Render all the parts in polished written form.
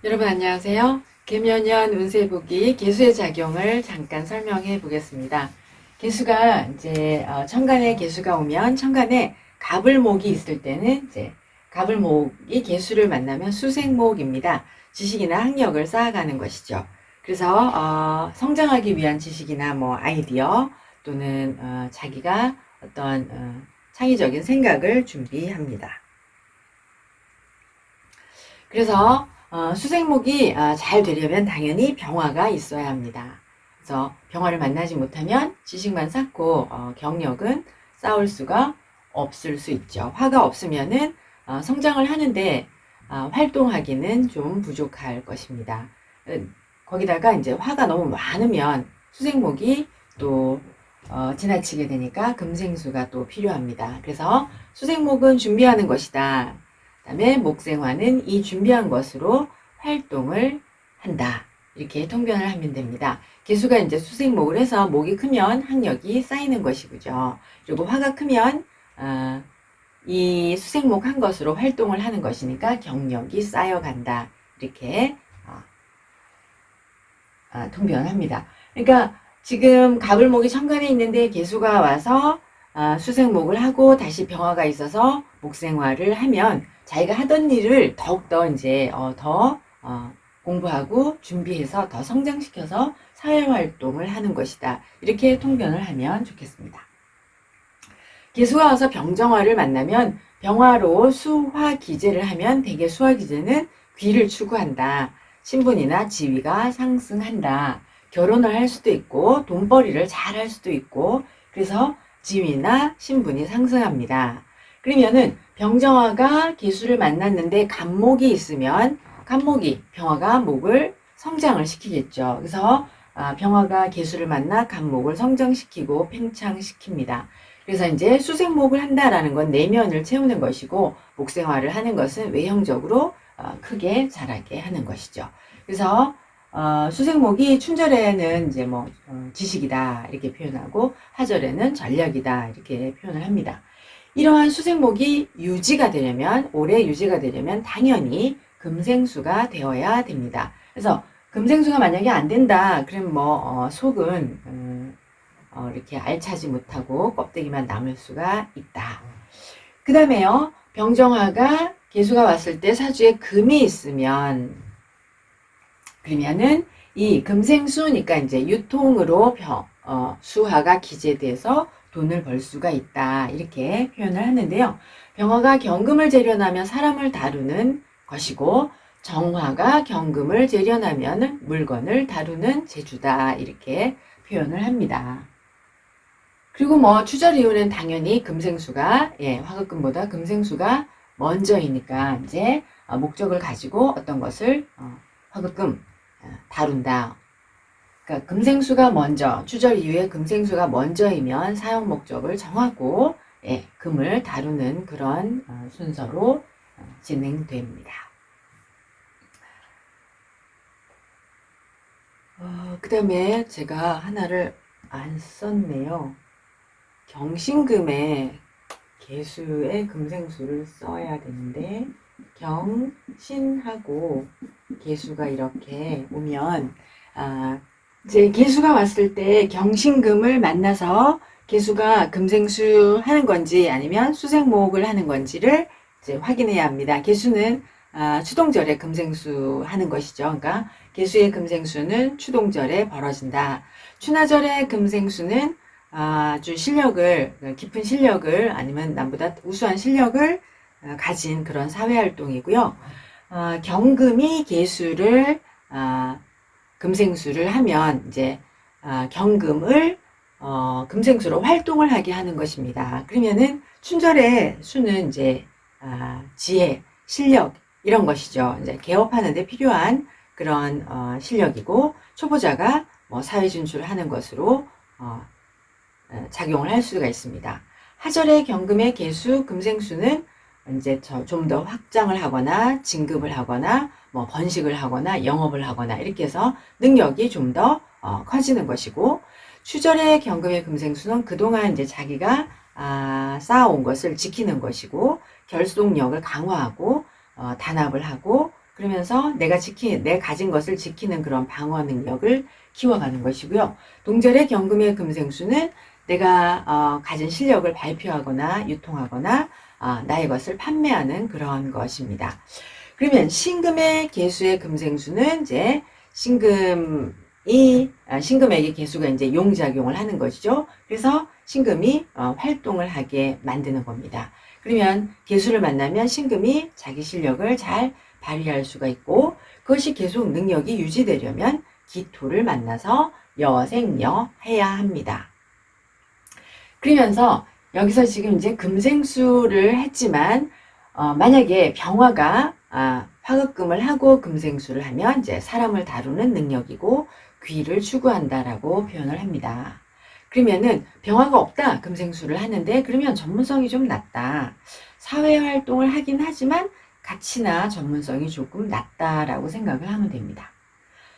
여러분 안녕하세요. 개묘년 운세보기 개수의 작용을 잠깐 설명해 보겠습니다. 개수가 이제 천간에 개수가 오면 천간에 갑을목이 있을 때는 이제 갑을목이 개수를 만나면 수생목입니다. 지식이나 학력을 쌓아가는 것이죠. 그래서 성장하기 위한 지식이나 뭐 아이디어 또는 자기가 어떤 창의적인 생각을 준비합니다. 그래서 수생목이 잘 되려면 당연히 병화가 있어야 합니다. 그래서 병화를 만나지 못하면 지식만 쌓고 경력은 쌓을 수가 없을 수 있죠. 화가 없으면은 성장을 하는데 활동하기는 좀 부족할 것입니다. 거기다가 이제 화가 너무 많으면 수생목이 또 지나치게 되니까 금생수가 또 필요합니다. 그래서 수생목은 준비하는 것이다. 그다음에 목생화는 이 준비한 것으로 활동을 한다. 이렇게 통변을 하면 됩니다. 개수가 이제 수생목을 해서 목이 크면 학력이 쌓이는 것이고요. 그리고 화가 크면 이 수생목 한 것으로 활동을 하는 것이니까 경력이 쌓여간다. 이렇게 통변합니다. 그러니까 지금 갑을목이 천간에 있는데 개수가 와서 수생목을 하고 다시 병화가 있어서 목생화를 하면 자기가 하던 일을 더욱더 이제 더 공부하고 준비해서 더 성장시켜서 사회활동을 하는 것이다. 이렇게 통변을 하면 좋겠습니다. 개수가 와서 병정화를 만나면 병화로 수화기재를 하면 대개 수화기재는 귀를 추구한다. 신분이나 지위가 상승한다. 결혼을 할 수도 있고 돈벌이를 잘 할 수도 있고 그래서 지위나 신분이 상승합니다. 그러면은 병정화가 개수를 만났는데 간목이 있으면 간목이 병화가 목을 성장을 시키겠죠. 그래서 병화가 개수를 만나 간목을 성장시키고 팽창시킵니다. 그래서 이제 수생목을 한다라는 건 내면을 채우는 것이고 목생화를 하는 것은 외형적으로 크게 자라게 하는 것이죠. 그래서 수생목이 춘절에는 이제 뭐 지식이다 이렇게 표현하고 하절에는 전략이다 이렇게 표현을 합니다. 이러한 수생목이 유지가 되려면 오래 유지가 되려면 당연히 금생수가 되어야 됩니다. 그래서 금생수가 만약에 안 된다 그러면 뭐 속은 이렇게 알차지 못하고 껍데기만 남을 수가 있다. 그 다음에요. 병정화가 개수가 왔을 때 사주에 금이 있으면 그러면은 이 금생수니까 이제 유통으로 수화가 기재돼서 돈을 벌 수가 있다. 이렇게 표현을 하는데요. 병화가 경금을 재련하면 사람을 다루는 것이고 정화가 경금을 재련하면 물건을 다루는 재주다. 이렇게 표현을 합니다. 그리고 뭐 추절 이후는 당연히 금생수가 화급금보다 금생수가 먼저이니까 이제 목적을 가지고 어떤 것을 화급금 다룬다. 그러니까 금생수가 먼저 추절 이후에 금생수가 먼저이면 사용 목적을 정하고 금을 다루는 그런 순서로 진행됩니다. 그 다음에 제가 하나를 안 썼네요. 경신금에 개수의 금생수를 써야 되는데 경신하고 개수가 이렇게 오면 이제 개수가 왔을 때 경신금을 만나서 개수가 금생수 하는 건지 아니면 수생목을 하는 건지를 이제 확인해야 합니다. 개수는 추동절에 금생수 하는 것이죠. 그러니까 개수의 금생수는 추동절에 벌어진다. 추나절의 금생수는 아주 실력을 깊은 실력을 아니면 남보다 우수한 실력을 가진 그런 사회활동이고요. 경금이 개수를 금생수를 하면 이제 경금을 금생수로 활동을 하게 하는 것입니다. 그러면은 춘절의 수는 이제 지혜, 실력 이런 것이죠. 이제 개업하는 데 필요한 그런 실력이고 초보자가 뭐 사회 진출을 하는 것으로 작용을 할 수가 있습니다. 하절의 경금의 개수, 금생수는 이제 좀 더 확장을 하거나 진급을 하거나 뭐 번식을 하거나 영업을 하거나 이렇게 해서 능력이 좀 더 커지는 것이고 추절의 경금의 금생수는 그동안 이제 자기가 쌓아온 것을 지키는 것이고 결속력을 강화하고 단합을 하고 그러면서 내 가진 것을 지키는 그런 방어 능력을 키워가는 것이고요. 동절의 경금의 금생수는 내가 가진 실력을 발표하거나 유통하거나 나의 것을 판매하는 그런 것입니다. 그러면 신금의 개수의 금생수는 이제 신금에게 개수가 이제 용작용을 하는 것이죠. 그래서 신금이 활동을 하게 만드는 겁니다. 그러면 개수를 만나면 신금이 자기 실력을 잘 발휘할 수가 있고, 그것이 계속 능력이 유지되려면 기토를 만나서 여생여 해야 합니다. 그러면서 여기서 지금 이제 금생수를 했지만 만약에 병화가 화급금을 하고 금생수를 하면 이제 사람을 다루는 능력이고 귀를 추구한다라고 표현을 합니다. 그러면은 병화가 없다 금생수를 하는데 그러면 전문성이 좀 낮다. 사회활동을 하긴 하지만 가치나 전문성이 조금 낮다라고 생각을 하면 됩니다.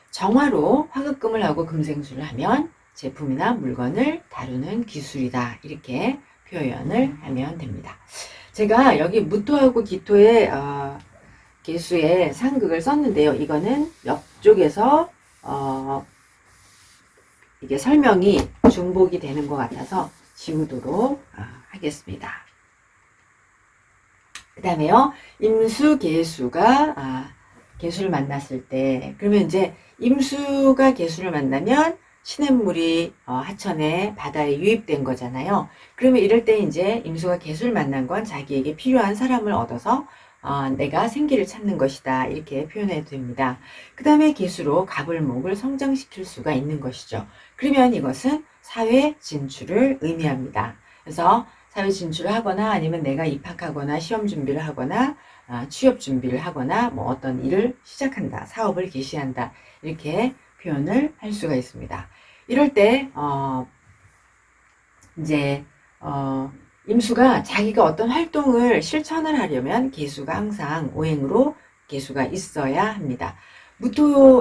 정화로 화급금을 하고 금생수를 하면 제품이나 물건을 다루는 기술이다. 이렇게 표현을 하면 됩니다. 제가 여기 무토하고 기토의 개수의 상극을 썼는데요. 이거는 옆쪽에서 이게 설명이 중복이 되는 것 같아서 지우도록 하겠습니다. 그 다음에요. 임수 개수가 개수를 만났을 때 그러면 이제 임수가 개수를 만나면 시냇물이 하천에 바다에 유입된 거잖아요. 그러면 이럴 때 이제 임수가 개수를 만난 건 자기에게 필요한 사람을 얻어서 내가 생기를 찾는 것이다. 이렇게 표현해도 됩니다. 그 다음에 개수로 갑을목을 성장시킬 수가 있는 것이죠. 그러면 이것은 사회 진출을 의미합니다. 그래서 사회 진출을 하거나 아니면 내가 입학하거나 시험 준비를 하거나 취업 준비를 하거나 뭐 어떤 일을 시작한다, 사업을 개시한다 이렇게 표현을 할 수가 있습니다. 이럴 때 이제 임수가 자기가 어떤 활동을 실천을 하려면 개수가 항상 오행으로 개수가 있어야 합니다.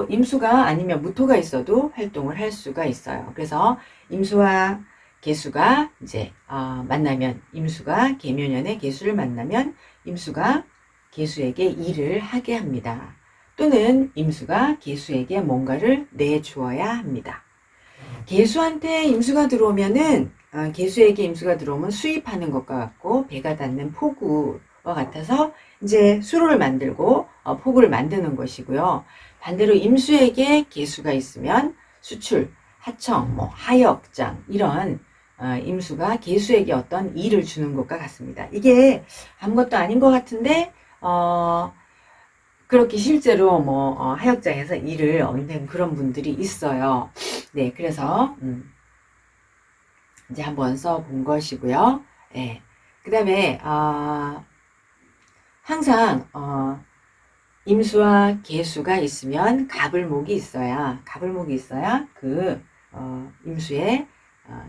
임수가 아니면 무토가 있어도 활동을 할 수가 있어요. 그래서 임수와 개수가 이제 만나면 임수가 계묘년에 개수를 만나면 임수가 개수에게 일을 하게 합니다. 또는 임수가 개수에게 뭔가를 내주어야 합니다. 개수한테 임수가 들어오면은 개수에게 임수가 들어오면 수입하는 것과 같고 배가 닿는 포구와 같아서 이제 수로를 만들고 포구를 만드는 것이고요. 반대로 임수에게 개수가 있으면 수출, 하청, 뭐 하역장 이런 임수가 개수에게 어떤 일을 주는 것과 같습니다. 이게 아무것도 아닌 것 같은데 그렇게 실제로 뭐 하역장에서 일을 얻는 그런 분들이 있어요. 네, 그래서 이제 한번 써본 것이고요. 네. 그 다음에 항상 임수와 개수가 있으면 갑을목이 있어야 그 임수의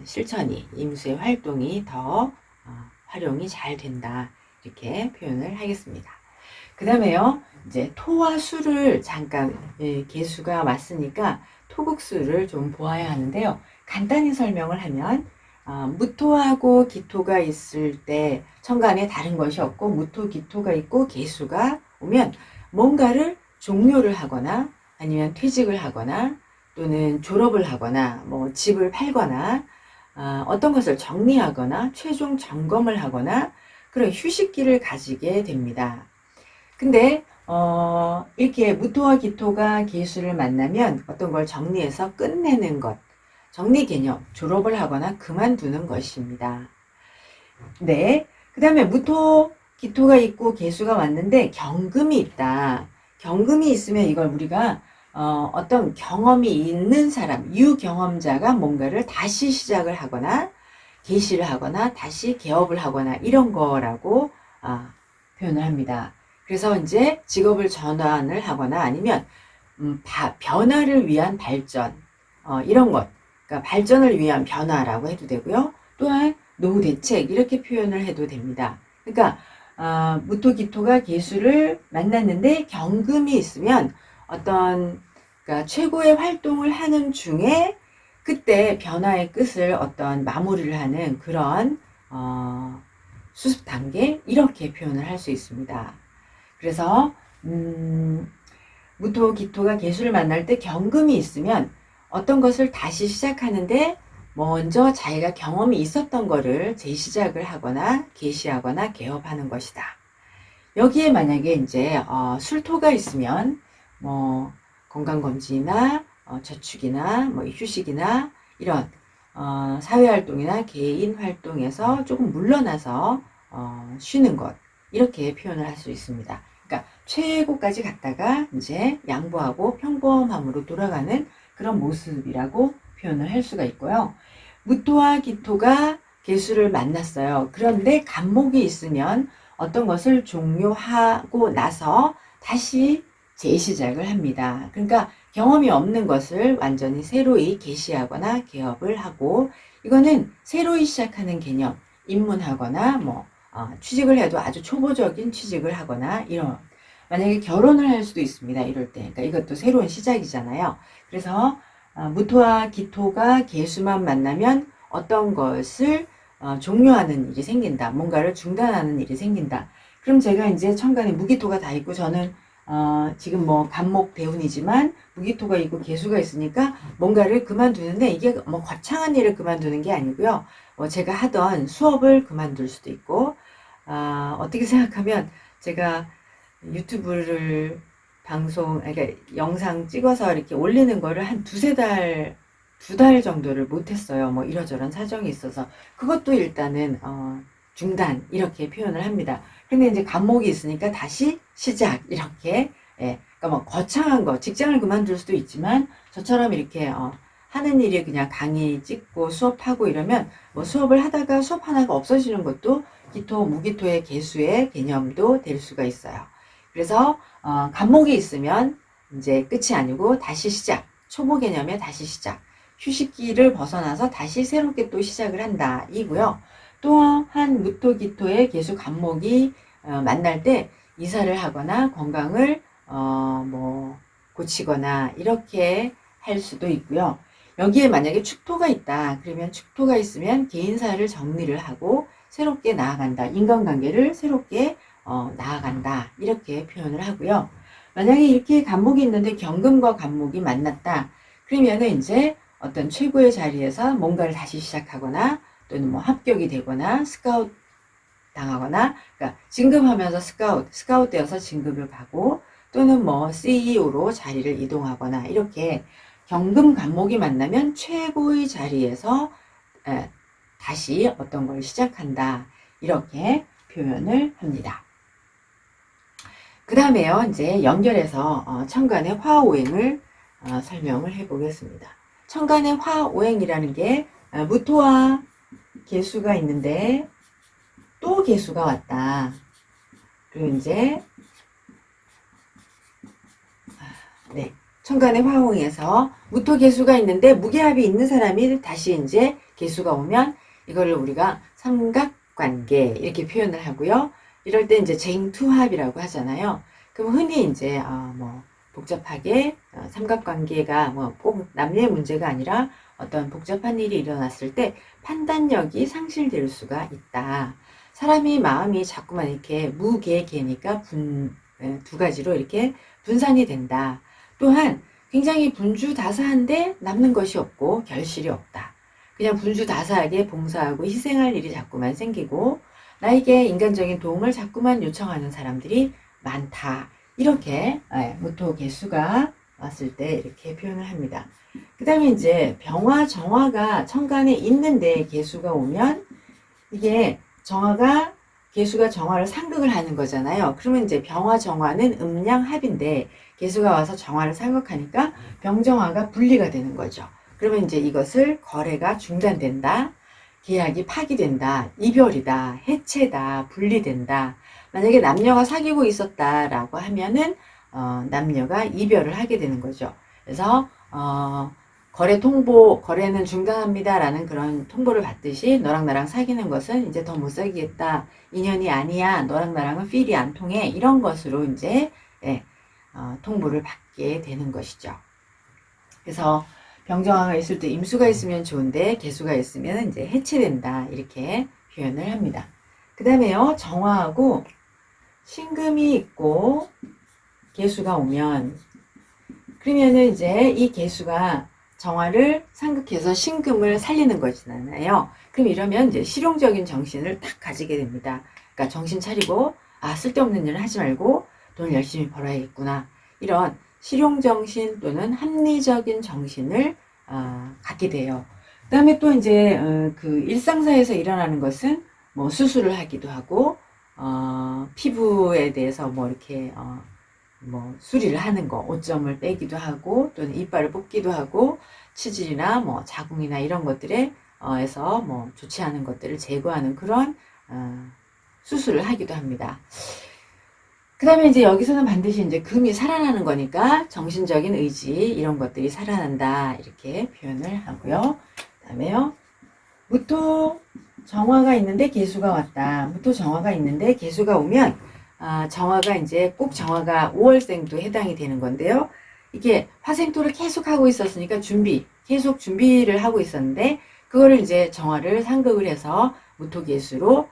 실천이 임수의 활동이 더 활용이 잘 된다 이렇게 표현을 하겠습니다. 그 다음에요 이제 토와 수를 잠깐 개수가 왔으니까 토국수를 좀 보아야 하는데요. 간단히 설명을 하면 무토하고 기토가 있을 때 천간에 다른 것이 없고 무토 기토가 있고 개수가 오면 뭔가를 종료를 하거나 아니면 퇴직을 하거나 또는 졸업을 하거나 뭐 집을 팔거나 어떤 것을 정리하거나 최종 점검을 하거나 그런 휴식기를 가지게 됩니다. 근데 이렇게 무토와 기토가 개수를 만나면 어떤 걸 정리해서 끝내는 것, 정리 개념, 졸업을 하거나 그만두는 것입니다. 네. 그 다음에 무토, 기토가 있고 개수가 왔는데 경금이 있다. 경금이 있으면 이걸 우리가 어떤 경험이 있는 사람, 유경험자가 뭔가를 다시 시작을 하거나 개시를 하거나 다시 개업을 하거나 이런 거라고 표현을 합니다. 그래서 이제 직업을 전환을 하거나 아니면 변화를 위한 발전 이런 것, 그러니까 발전을 위한 변화라고 해도 되고요. 또한 노후 대책 이렇게 표현을 해도 됩니다. 그러니까 무토기토가 개수를 만났는데 경금이 있으면 어떤 그러니까 최고의 활동을 하는 중에 그때 변화의 끝을 어떤 마무리를 하는 그런 수습 단계 이렇게 표현을 할 수 있습니다. 그래서 무토, 기토가 개수를 만날 때 경금이 있으면 어떤 것을 다시 시작하는데 먼저 자기가 경험이 있었던 거를 재시작을 하거나 개시하거나 개업하는 것이다. 여기에 만약에 이제 술토가 있으면 뭐 건강검진이나 저축이나 뭐 휴식이나 이런 사회활동이나 개인활동에서 조금 물러나서 쉬는 것, 이렇게 표현을 할 수 있습니다. 그러니까 최고까지 갔다가 이제 양보하고 평범함으로 돌아가는 그런 모습이라고 표현을 할 수가 있고요. 무토와 기토가 개수를 만났어요. 그런데 간목이 있으면 어떤 것을 종료하고 나서 다시 재시작을 합니다. 그러니까 경험이 없는 것을 완전히 새로이 개시하거나 개업을 하고, 이거는 새로이 시작하는 개념, 입문하거나 뭐 취직을 해도 아주 초보적인 취직을 하거나 이런, 만약에 결혼을 할 수도 있습니다. 이럴 때. 그러니까 이것도 새로운 시작이잖아요. 그래서 무토와 기토가 개수만 만나면 어떤 것을 종료하는 일이 생긴다. 뭔가를 중단하는 일이 생긴다. 그럼 제가 이제 천간에 무기토가 다 있고, 저는 지금 뭐 간목 대운이지만 무기토가 있고 개수가 있으니까 뭔가를 그만두는데, 이게 뭐 거창한 일을 그만두는 게 아니고요. 제가 하던 수업을 그만둘 수도 있고, 어떻게 생각하면 제가 유튜브를 그러니까 영상 찍어서 이렇게 올리는 거를 한 두세 달, 2달 정도를 못했어요. 뭐 이러저런 사정이 있어서. 그것도 일단은 중단, 이렇게 표현을 합니다. 근데 이제 간목이 있으니까 다시 시작, 이렇게. 예. 그러니까 뭐 거창한 거, 직장을 그만둘 수도 있지만 저처럼 이렇게 하는 일이 그냥 강의 찍고 수업하고 이러면, 뭐 수업을 하다가 수업 하나가 없어지는 것도 기토, 무기토의 개수의 개념도 될 수가 있어요. 그래서 간목이 있으면 이제 끝이 아니고 다시 시작, 초보 개념의 다시 시작, 휴식기를 벗어나서 다시 새롭게 또 시작을 한다, 이고요. 또한 무토, 기토의 개수, 간목이 만날 때 이사를 하거나 건강을 뭐 고치거나 이렇게 할 수도 있고요. 여기에 만약에 축토가 있다, 그러면 축토가 있으면 개인사를 정리를 하고 새롭게 나아간다, 인간관계를 새롭게 나아간다, 이렇게 표현을 하고요. 만약에 이렇게 간목이 있는데 경금과 간목이 만났다, 그러면은 이제 어떤 최고의 자리에서 뭔가를 다시 시작하거나, 또는 뭐 합격이 되거나 스카우트 당하거나, 그러니까 진급하면서 스카우트 되어서 진급을 가고, 또는 뭐 CEO로 자리를 이동하거나, 이렇게 경금 간목이 만나면 최고의 자리에서 다시 어떤 걸 시작한다, 이렇게 표현을 합니다. 그 다음에요, 이제 연결해서 천간의 화오행을 설명을 해 보겠습니다. 천간의 화오행이라는 게 무토와 개수가 있는데 또 개수가 왔다. 그리고 이제 네, 천간의 화오행에서 무토 개수가 있는데 무게합이 있는 사람이 다시 이제 개수가 오면 이거를 우리가 삼각관계, 이렇게 표현을 하고요. 이럴 때 이제 쟁투합이라고 하잖아요. 그럼 흔히 이제 뭐 복잡하게 삼각관계가 뭐 꼭 남녀의 문제가 아니라 어떤 복잡한 일이 일어났을 때 판단력이 상실될 수가 있다. 사람이 마음이 자꾸만 이렇게 무개개니까 두 가지로 이렇게 분산이 된다. 또한 굉장히 분주다사한데 남는 것이 없고 결실이 없다. 그냥 분주다사하게 봉사하고 희생할 일이 자꾸만 생기고 나에게 인간적인 도움을 자꾸만 요청하는 사람들이 많다. 이렇게 무토 개수가 왔을 때 이렇게 표현을 합니다. 그 다음에 이제 병화, 정화가 천간에 있는데 개수가 오면, 이게 개수가 정화를 상극을 하는 거잖아요. 그러면 이제 병화, 정화는 음양합인데 개수가 와서 정화를 상극하니까 병정화가 분리가 되는 거죠. 그러면 이제 이것을 거래가 중단된다, 계약이 파기된다, 이별이다, 해체다, 분리된다. 만약에 남녀가 사귀고 있었다라고 하면은 남녀가 이별을 하게 되는 거죠. 그래서 거래는 중단합니다 라는 그런 통보를 받듯이, 너랑 나랑 사귀는 것은 이제 더 못 사귀겠다, 인연이 아니야, 너랑 나랑은 필이 안 통해, 이런 것으로 이제 통보를 받게 되는 것이죠. 그래서 병정화가 있을 때 임수가 있으면 좋은데 개수가 있으면 이제 해체된다, 이렇게 표현을 합니다. 그 다음에요, 정화하고 신금이 있고 개수가 오면 그러면은 이제 이 개수가 정화를 상극해서 신금을 살리는 거잖아요. 그럼 이러면 이제 실용적인 정신을 딱 가지게 됩니다. 그러니까 정신 차리고, 아, 쓸데없는 일을 하지 말고 돈을 열심히 벌어야겠구나. 이런 실용정신 또는 합리적인 정신을 갖게 돼요. 그 다음에 또 이제 그 일상사에서 일어나는 것은 뭐 수술을 하기도 하고, 피부에 대해서 뭐 이렇게 뭐 수리를 하는 거, 오점을 빼기도 하고 또는 이빨을 뽑기도 하고 치질이나 뭐 자궁이나 이런 것들에 에서 뭐 좋지 않은 것들을 제거하는 그런 수술을 하기도 합니다. 그 다음에 이제 여기서는 반드시 이제 금이 살아나는 거니까 정신적인 의지 이런 것들이 살아난다 이렇게 표현을 하고요. 그 다음에요. 무토 정화가 있는데 개수가 왔다. 무토 정화가 있는데 개수가 오면 정화가 이제 꼭 정화가 5월생도 해당이 되는 건데요. 이게 화생토를 계속 하고 있었으니까 계속 준비를 하고 있었는데 그거를 이제 정화를 상극을 해서 무토개수로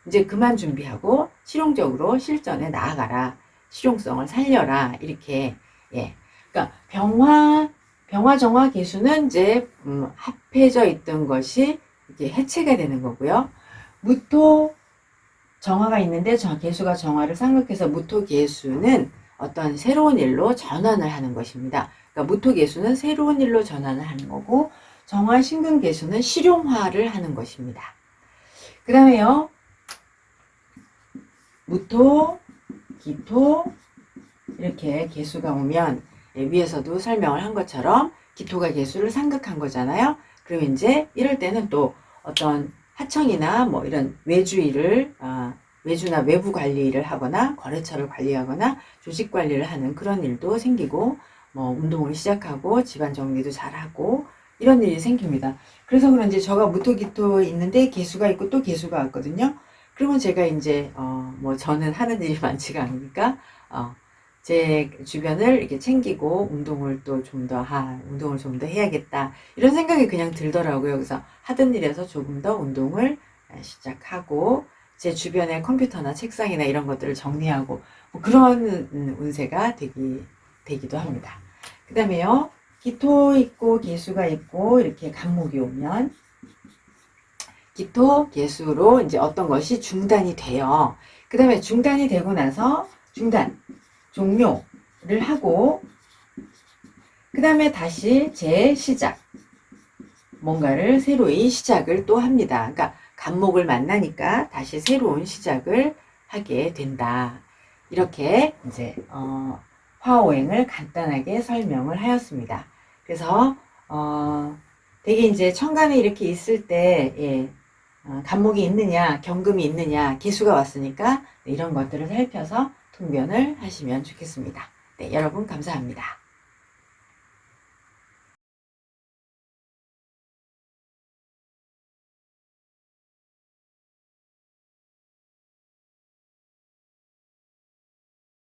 이제 그만 준비하고 실용적으로 실전에 나아가라. 실용성을 살려라. 이렇게 예. 그러니까 병화 정화 개수는 이제 합해져 있던 것이 이게 해체가 되는 거고요. 무토 정화가 있는데 개수가 정화를 상극해서 무토 개수는 어떤 새로운 일로 전환을 하는 것입니다. 그러니까 무토 개수는 새로운 일로 전환을 하는 거고 정화 신금 개수는 실용화를 하는 것입니다. 그 다음에요. 무토, 기토 이렇게 개수가 오면 위에서도 설명을 한 것처럼 기토가 개수를 상극한 거잖아요. 그럼 이제 이럴 때는 또 어떤 하청이나 뭐 이런 외주나 외부 관리를 하거나 거래처를 관리하거나 조직 관리를 하는 그런 일도 생기고 뭐 운동을 시작하고 집안 정리도 잘하고 이런 일이 생깁니다. 그래서 그런지 저가 무토기토 있는데 개수가 있고 또 개수가 왔거든요. 그러면 제가 이제 뭐 저는 하는 일이 많지가 않으니까 제 주변을 이렇게 챙기고 운동을 좀 더 해야겠다 이런 생각이 그냥 들더라고요. 그래서 하던 일에서 조금 더 운동을 시작하고 제 주변의 컴퓨터나 책상이나 이런 것들을 정리하고 뭐 그런 운세가 되기도 합니다. 그 다음에요. 기토 있고 개수가 있고 이렇게 간목이 오면 기토, 개수로 이제 어떤 것이 중단이 돼요. 그 다음에 중단이 되고 나서 종료를 하고 그 다음에 다시 재시작 뭔가를 새로이 시작을 또 합니다. 그러니까 간목을 만나니까 다시 새로운 시작을 하게 된다. 이렇게 이제 화오행을 간단하게 설명을 하였습니다. 그래서 되게 이제 천간에 이렇게 있을 때 간목이 있느냐 경금이 있느냐 개수가 왔으니까 이런 것들을 살펴서 통변을 하시면 좋겠습니다. 네, 여러분 감사합니다.